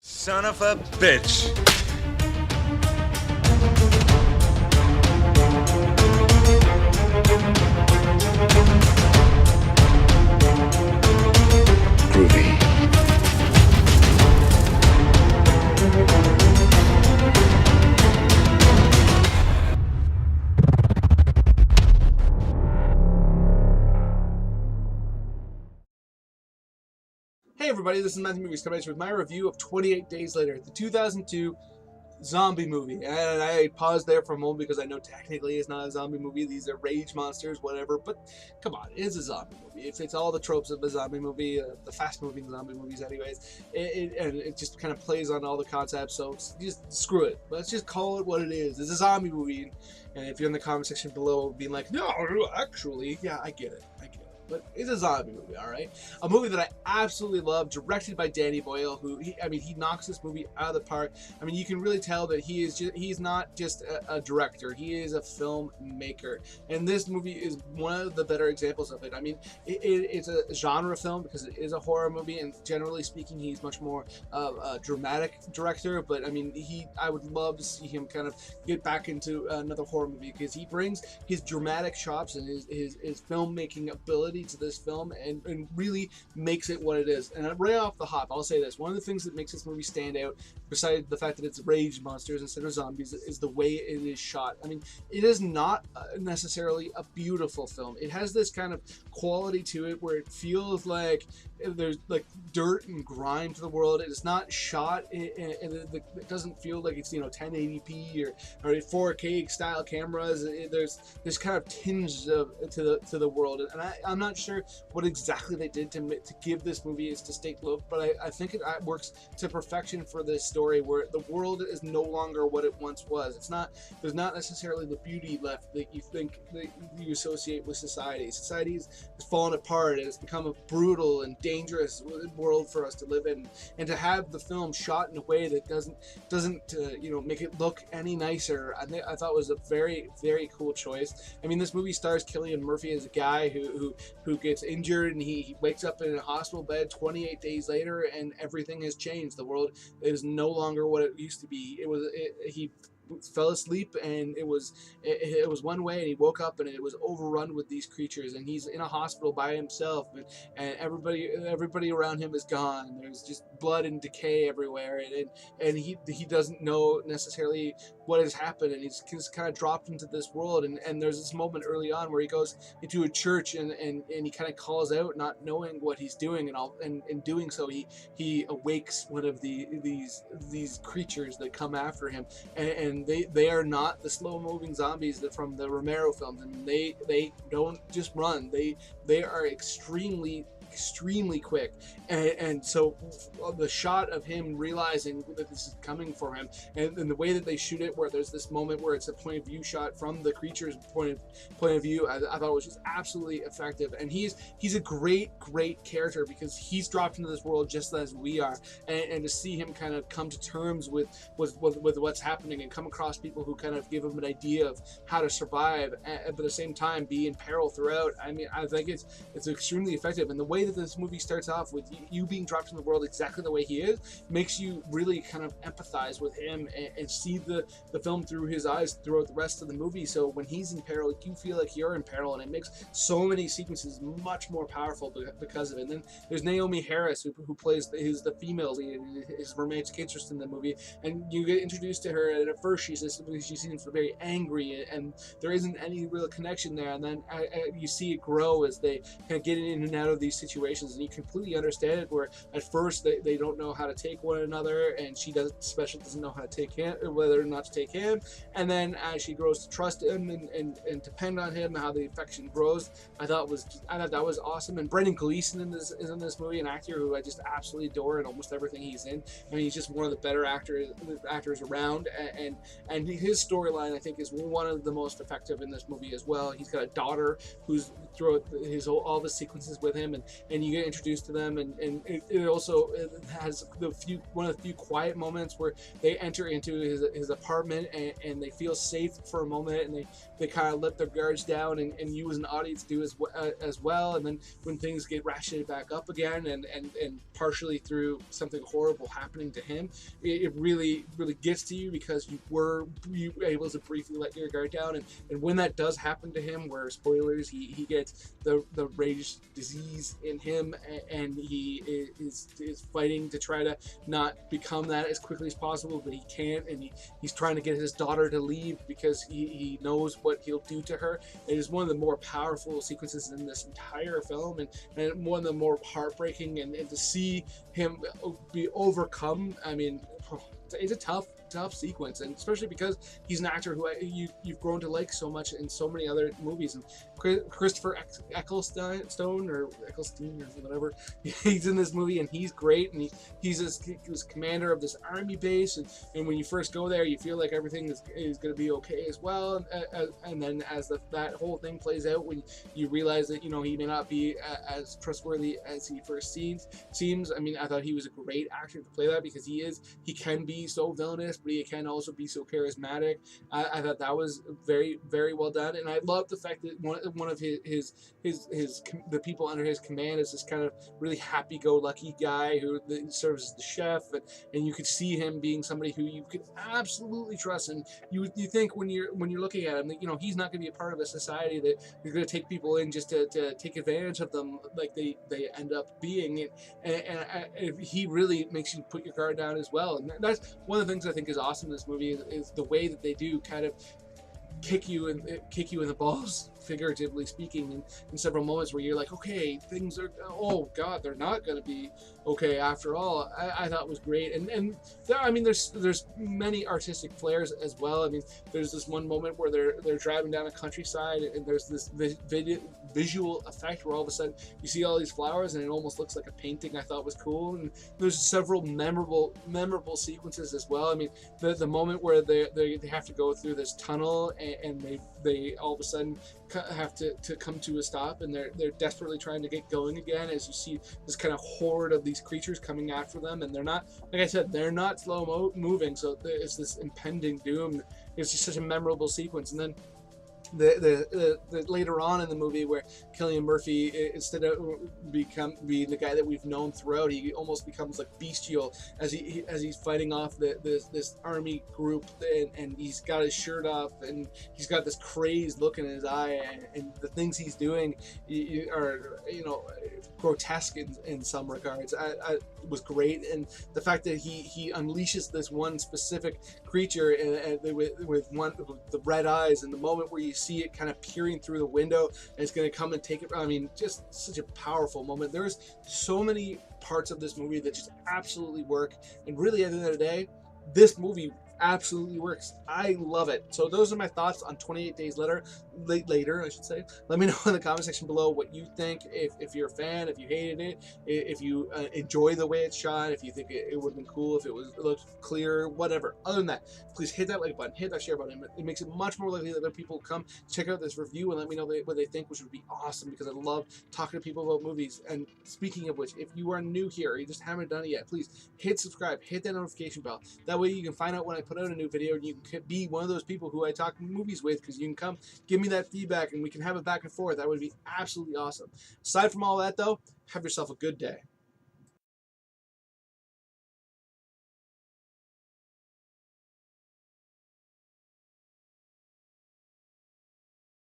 Son of a bitch. Groovy. Hey everybody, this is Matthew Movies coming at you with my review of 28 Days Later, the 2002 zombie movie. And I paused there for a moment because I know technically it's not a zombie movie. These are rage monsters, whatever. But come on, it's a zombie movie. It fits all the tropes of a zombie movie, the fast-moving zombie movies anyways. And it just kind of plays on all the concepts, so just screw it. Let's just call it what it is. It's a zombie movie. And if you're in the comment section below being like, no, actually, yeah, I get it. But it's a zombie movie, all right? A movie that I absolutely love, directed by Danny Boyle, who, he knocks this movie out of the park. I mean, you can really tell that he's not just a director, he is a filmmaker. And this movie is one of the better examples of it. I mean, it's a genre film because it is a horror movie, and generally speaking, he's much more a dramatic director. But I mean, I would love to see him kind of get back into another horror movie because he brings his dramatic chops and his filmmaking ability to this film and really makes it what it is. And right off the hop, I'll say this: one of the things that makes this movie stand out, besides the fact that it's rage monsters instead of zombies, is the way it is shot. I mean, it is not necessarily a beautiful film. It has this kind of quality to it where it feels like there's like dirt and grime to the world. It is not shot and it doesn't feel like it's 1080p or 4K style cameras. There's this kind of tinge to the world, and I'm not sure what exactly they did to give this movie its distinct look, but I think it works to perfection for this story where the world is no longer what it once was. There's not necessarily the beauty left that you think that you associate with society. Society has fallen apart and it's become a brutal and dangerous world for us to live in, and to have the film shot in a way that doesn't make it look any nicer, I thought was a very, very cool choice. I mean, this movie stars Cillian Murphy as a guy who gets injured, and he wakes up in a hospital bed 28 days later, and everything has changed. The world is no longer what it used to be. He fell asleep and it was one way, and he woke up and it was overrun with these creatures, and he's in a hospital by himself, and everybody around him is gone. There's just blood and decay everywhere, and he doesn't know necessarily what has happened, and he's just kind of dropped into this world. And there's this moment early on where he goes into a church and he kind of calls out, not knowing what he's doing, and in doing so he awakes one of these creatures that come after him, and they are not the slow-moving zombies from the Romero films, and they don't just run. They are extremely quick, and so the shot of him realizing that this is coming for him, and the way that they shoot it, where there's this moment where it's a point of view shot from the creature's point of view, I thought it was just absolutely effective. And he's a great character because he's dropped into this world just as we are, and to see him kind of come to terms with what's happening and come across people who kind of give him an idea of how to survive, but at the same time be in peril throughout. I mean, I think it's extremely effective, and the way that this movie starts off with you being dropped in the world exactly the way he is makes you really kind of empathize with him and see the film through his eyes throughout the rest of the movie. So when he's in peril, you feel like you're in peril, and it makes so many sequences much more powerful because of it. And then there's Naomi Harris, who plays the female lead, his romantic interest in the movie, and you get introduced to her, and at first she seems very angry, and there isn't any real connection there, and then you see it grow as they kind of get in and out of these situations, and you completely understand it, where at first they don't know how to take one another, and she doesn't know how to take him, whether or not to take him, and then as she grows to trust him and depend on him, how the affection grows, I thought that was awesome. And Brendan Gleeson is in this movie, an actor who I just absolutely adore in almost everything he's in. I mean, he's just one of the better actors around, and his storyline, I think, is one of the most effective in this movie as well. He's got a daughter who's throughout all the sequences with him, and you get introduced to them, and it also has one of the few quiet moments where they enter into his apartment, and they feel safe for a moment, and they kind of let their guards down, and you as an audience do as well. And then when things get ratcheted back up again, and partially through something horrible happening to him, it really gets to you, because you were able to briefly let your guard down. And when that does happen to him, where spoilers, he gets the rage disease in him, and he is fighting to try to not become that as quickly as possible, but he can't, and he's trying to get his daughter to leave because he knows what he'll do to her. It is one of the more powerful sequences in this entire film, and one of the more heartbreaking, and to see him be overcome. I mean, it's a tough sequence, and especially because he's an actor who you've grown to like so much in so many other movies. And Christopher Eccleston or whatever, he's in this movie, and he's great, and he's this commander of this army base, and when you first go there, you feel like everything is going to be okay as well, and then as that whole thing plays out, when you realize that he may not be as trustworthy as he first seems. I mean, I thought he was a great actor to play that, because he can be so villainous, but he can also be so charismatic. I thought that was very, very well done, and I love the fact that one of the people under his command is this kind of really happy-go-lucky guy who serves as the chef, and you could see him being somebody who you could absolutely trust, and you think when you're looking at him that he's not going to be a part of a society that you're going to take people in just to take advantage of them like they end up being, and he really makes you put your guard down as well. And that's one of the things I think is awesome in this movie, is the way that they do kind of kick you in the balls, figuratively speaking, in several moments where you're like, okay, things are, oh god, they're not going to be okay after all. I thought was great, and I mean, there's many artistic flares as well. I mean, there's this one moment where they're driving down a countryside, and there's this visual effect where all of a sudden you see all these flowers, and it almost looks like a painting. I thought was cool, and there's several memorable sequences as well. I mean, the moment where they have to go through this tunnel, and they all of a sudden have to come to a stop, and they're desperately trying to get going again, as you see this kind of horde of these creatures coming after them, and they're not, like I said, they're not slow moving, so it's this impending doom. It's just such a memorable sequence. And then the later on in the movie, where Cillian Murphy, instead of being the guy that we've known throughout, he almost becomes like bestial as he's fighting off this army group, and he's got his shirt off, and he's got this crazed look in his eye, and the things he's doing are grotesque in some regards. I was great, and the fact that he unleashes this one specific creature and with the red eyes, and the moment where you see it kind of peering through the window, and it's going to come and take it. I mean, just such a powerful moment. There's so many parts of this movie that just absolutely work, and really at the end of the day, this movie absolutely works. I love it. So those are my thoughts on 28 Days Later. I should say. Let me know in the comment section below what you think. If you're a fan, if you hated it, if you enjoy the way it's shot, if you think it would have been cool if it looked clear, whatever. Other than that, please hit that like button, hit that share button. It makes it much more likely that other people come check out this review and let me know what they think, which would be awesome, because I love talking to people about movies. And speaking of which, if you are new here or you just haven't done it yet, please hit subscribe, hit that notification bell. That way you can find out when I put out a new video, and you can be one of those people who I talk movies with, because you can come give me that feedback and we can have it back and forth. That would be absolutely awesome. Aside from all that though, have yourself a good day.